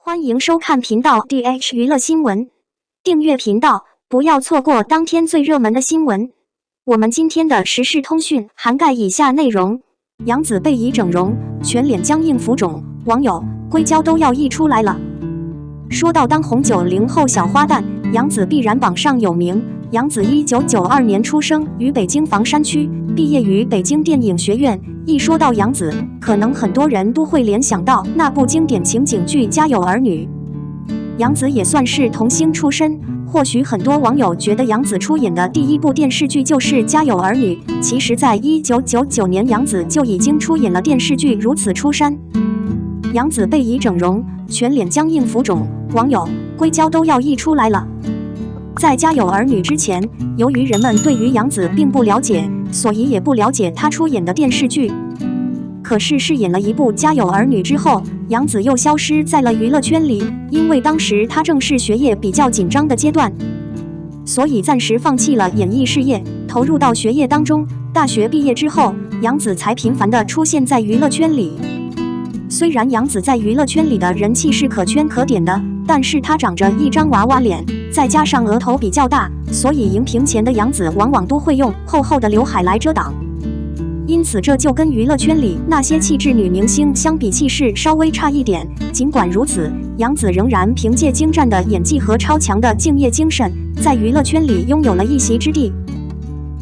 欢迎收看频道 DH 娱乐新闻，订阅频道，不要错过当天最热门的新闻。我们今天的时事通讯涵盖以下内容：杨紫被以整容，全脸僵硬浮肿，网友硅胶都要溢出来了。说到当红90后小花旦，杨紫必然榜上有名。杨紫1992年出生于北京房山区，毕业于北京电影学院。一说到杨紫，可能很多人都会联想到那部经典情景剧《家有儿女》。杨紫也算是童星出身，或许很多网友觉得杨紫出演的第一部电视剧就是《家有儿女》，其实在1999年杨紫就已经出演了电视剧《如此出山》。杨紫被以整容，全脸僵硬浮肿，网友硅胶都要溢出来了。在《家有儿女》之前，由于人们对于杨紫并不了解，所以也不了解她出演的电视剧。可是饰演了一部《家有儿女》之后，杨紫又消失在了娱乐圈里，因为当时她正是学业比较紧张的阶段，所以暂时放弃了演艺事业，投入到学业当中。大学毕业之后，杨紫才频繁地出现在娱乐圈里。虽然杨紫在娱乐圈里的人气是可圈可点的，但是她长着一张娃娃脸，再加上额头比较大，所以荧屏前的杨紫往往都会用厚厚的刘海来遮挡。因此这就跟娱乐圈里那些气质女明星相比，气势稍微差一点。尽管如此，杨紫仍然凭借精湛的演技和超强的敬业精神，在娱乐圈里拥有了一席之地。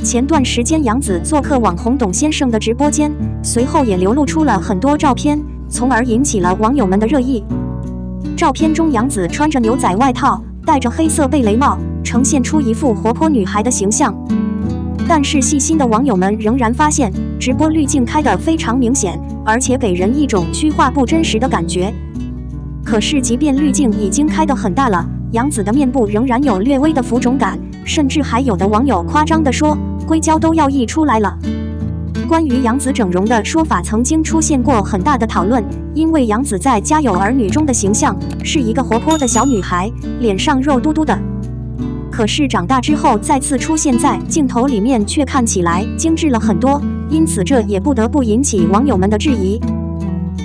前段时间杨紫做客网红董先生的直播间，随后也流露出了很多照片，从而引起了网友们的热议。照片中杨紫穿着牛仔外套，戴着黑色贝雷帽，呈现出一副活泼女孩的形象。但是细心的网友们仍然发现，直播滤镜开得非常明显，而且给人一种虚化不真实的感觉。可是即便滤镜已经开得很大了，杨紫的面部仍然有略微的浮肿感，甚至还有的网友夸张地说，硅胶都要溢出来了。关于杨紫整容的说法曾经出现过很大的讨论，因为杨紫在《家有儿女》中的形象是一个活泼的小女孩，脸上肉嘟嘟的。可是长大之后再次出现在镜头里面，却看起来精致了很多，因此这也不得不引起网友们的质疑。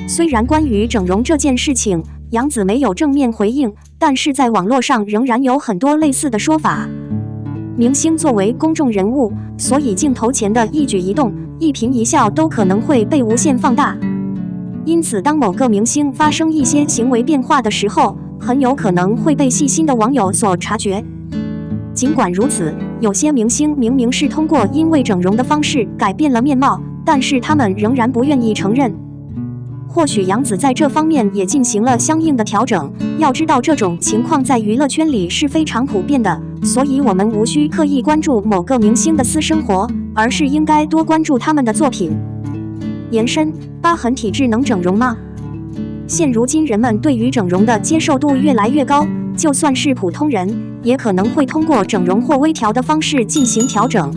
虽然关于整容这件事情，杨紫没有正面回应，但是在网络上仍然有很多类似的说法。明星作为公众人物，所以镜头前的一举一动、一颦一笑都可能会被无限放大。因此当某个明星发生一些行为变化的时候，很有可能会被细心的网友所察觉。尽管如此，有些明星明明是通过因为整容的方式改变了面貌，但是他们仍然不愿意承认。或许杨紫在这方面也进行了相应的调整。要知道这种情况在娱乐圈里是非常普遍的，所以我们无需刻意关注某个明星的私生活，而是应该多关注他们的作品。延伸，疤痕体质能整容吗？现如今人们对于整容的接受度越来越高，就算是普通人也可能会通过整容或微调的方式进行调整。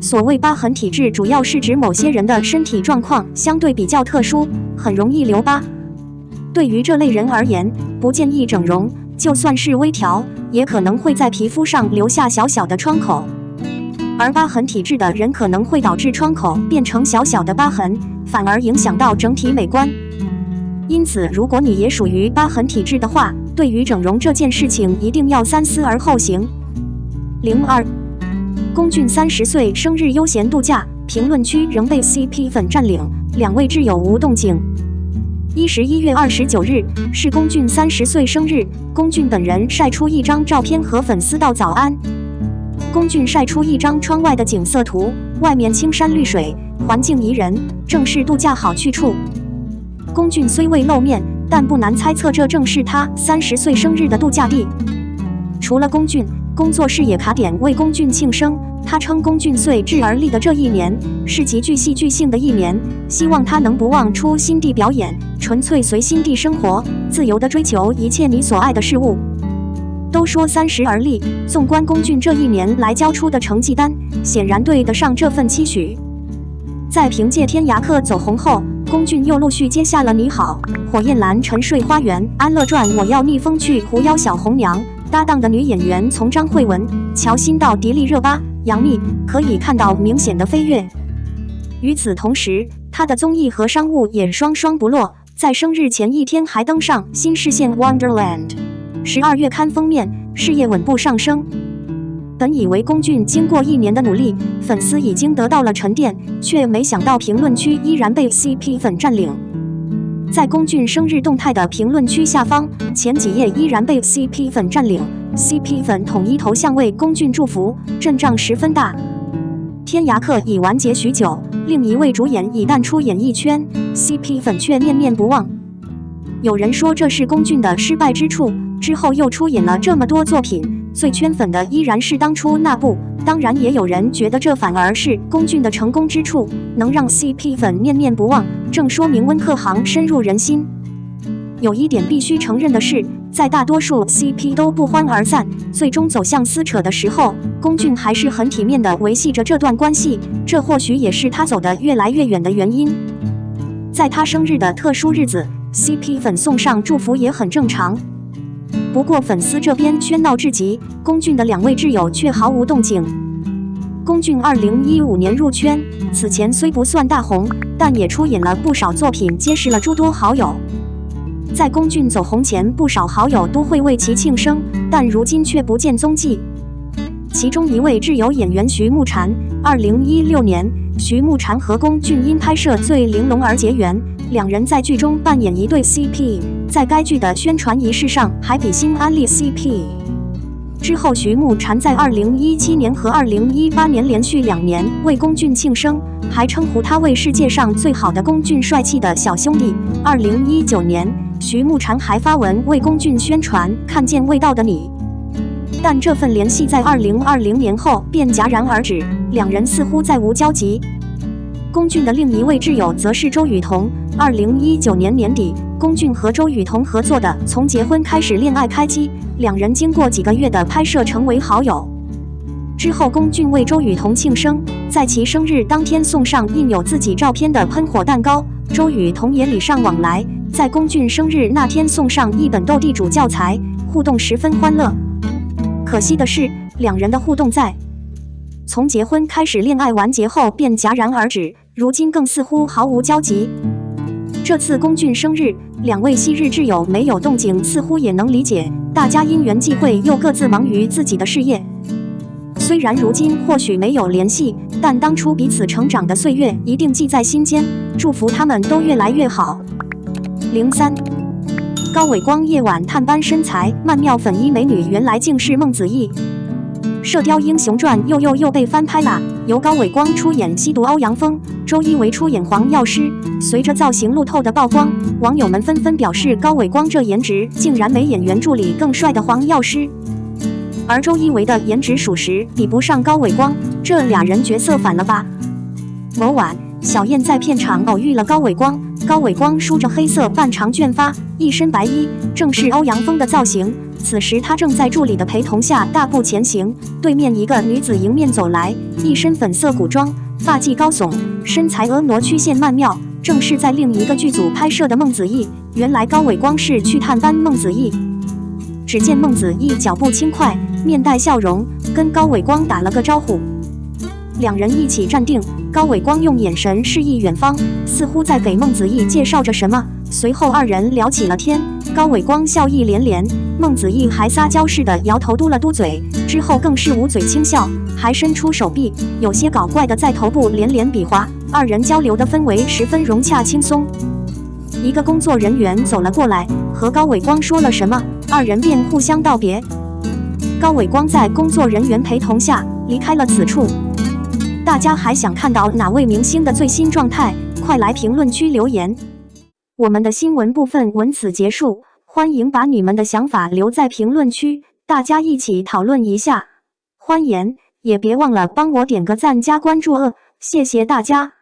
所谓疤痕体质，主要是指某些人的身体状况相对比较特殊，很容易留疤。对于这类人而言，不建议整容，就算是微调，也可能会在皮肤上留下小小的创口。而疤痕体质的人可能会导致创口变成小小的疤痕，反而影响到整体美观。因此，如果你也属于疤痕体质的话，对于整容这件事情一定要三思而后行。02龚俊30岁生日悠闲度假，评论区仍被 CP 粉占领，两位挚友无动静。11月29日是龚俊30岁生日，龚俊本人晒出一张照片和粉丝道早安。龚俊晒出一张窗外的景色图，外面青山绿水，环境宜人，正是度假好去处。龚俊虽未露面，但不难猜测这正是他30岁生日的度假地。除了龚俊，工作室也卡点为龚俊庆生。他称龚俊岁至而立的这一年是极具戏剧性的一年，希望他能不忘出新地表演，纯粹随心地生活，自由地追求一切你所爱的事物。都说30而立，纵观龚俊这一年来交出的成绩单，显然对得上这份期许。在凭借《天涯客》走红后，龚俊又陆续接下了《你好》、《火焰蓝》、《沉睡花园》、《安乐传》、《我要逆风去》、《狐妖小红娘》，搭档的女演员从张慧雯、乔欣到迪丽热巴、杨幂，可以看到明显的飞跃。与此同时，她的综艺和商务也双双不落。在生日前一天还登上新视线 Wonderland 12月刊封面，事业稳步上升。本以为龚俊经过1年的努力，粉丝已经得到了沉淀，却没想到评论区依然被 CP 粉占领。在龚俊生日动态的评论区下方，前几页依然被 CP 粉占领。CP 粉统一头像为龚俊祝福，阵仗十分大。天涯客已完结许久，另一位主演已淡出演艺圈 ，CP 粉却念念不忘。有人说这是龚俊的失败之处，之后又出演了这么多作品，最圈粉的依然是当初那部。当然，也有人觉得这反而是龚俊的成功之处，能让 CP 粉念念不忘，正说明温客行深入人心。有一点必须承认的是，在大多数 CP 都不欢而散，最终走向撕扯的时候，龚俊还是很体面地维系着这段关系，这或许也是他走得越来越远的原因。在他生日的特殊日子， CP 粉送上祝福也很正常。不过粉丝这边喧闹至极，龚俊的2位挚友却毫无动静。龚俊2015年入圈，此前虽不算大红，但也出演了不少作品，结识了诸多好友。在龚俊走红前，不少好友都会为其庆生，但如今却不见踪迹。其中一位挚友演员徐慕禅，2016年，徐慕禅和龚俊因拍摄《醉玲珑》而结缘，2人在剧中扮演一对 CP， 在该剧的宣传仪式上还比心安利 CP。之后，徐慕禅在2017年和2018年连续2年为龚俊庆生，还称呼他为世界上最好的龚俊帅气的小兄弟。2019年，徐慕禅还发文为龚俊宣传《看见味道的你》，但这份联系在2020年后便戛然而止，2人似乎再无交集。龚俊的另一位挚友则是周雨彤。2019年年底，龚俊和周雨彤合作的《从结婚开始恋爱》开机，2人经过几个月的拍摄成为好友。之后，龚俊为周雨彤庆生，在其生日当天送上印有自己照片的喷火蛋糕，周雨彤也礼尚往来，在龚俊生日那天送上一本斗地主教材，互动十分欢乐。可惜的是，2人的互动在从结婚开始恋爱完结后便戛然而止，如今更似乎毫无交集。这次龚俊生日，2位昔日挚友没有动静，似乎也能理解，大家因缘际会又各自忙于自己的事业。虽然如今或许没有联系，但当初彼此成长的岁月一定记在心间，祝福他们都越来越好。03高伟光夜晚探班身材曼妙粉衣美女，原来竟是孟子义。《射雕英雄传》又被翻拍啦，由高伟光出演吸毒欧阳锋，周一围出演黄药师。随着造型路透的曝光，网友们纷纷表示，高伟光这颜值竟然没演员助理更帅的黄药师。而周一围的颜值属实比不上高伟光，这2人角色反了吧？某晚，小燕在片场偶遇了高伟光，高伟光梳着黑色半长卷发，一身白衣，正是欧阳锋的造型。此时他正在助理的陪同下大步前行，对面一个女子迎面走来，一身粉色古装，发髻高耸，身材婀娜曲线曼妙，正是在另一个剧组拍摄的孟子义。原来高伟光是去探班孟子义。只见孟子义脚步轻快，面带笑容，跟高伟光打了个招呼。2人一起站定，高伟光用眼神示意远方，似乎在给孟子义介绍着什么。随后2人聊起了天，高伟光笑意连连，孟子义还撒娇似的摇头嘟了嘟嘴，之后更是捂嘴轻笑，还伸出手臂，有些搞怪的在头部连连比划。2人交流的氛围十分融洽轻松。一个工作人员走了过来，和高伟光说了什么，2人便互相道别。高伟光在工作人员陪同下离开了此处。大家还想看到哪位明星的最新状态？快来评论区留言。我们的新闻部分文此结束，欢迎把你们的想法留在评论区，大家一起讨论一下。欢迎，也别忘了帮我点个赞加关注谢谢大家。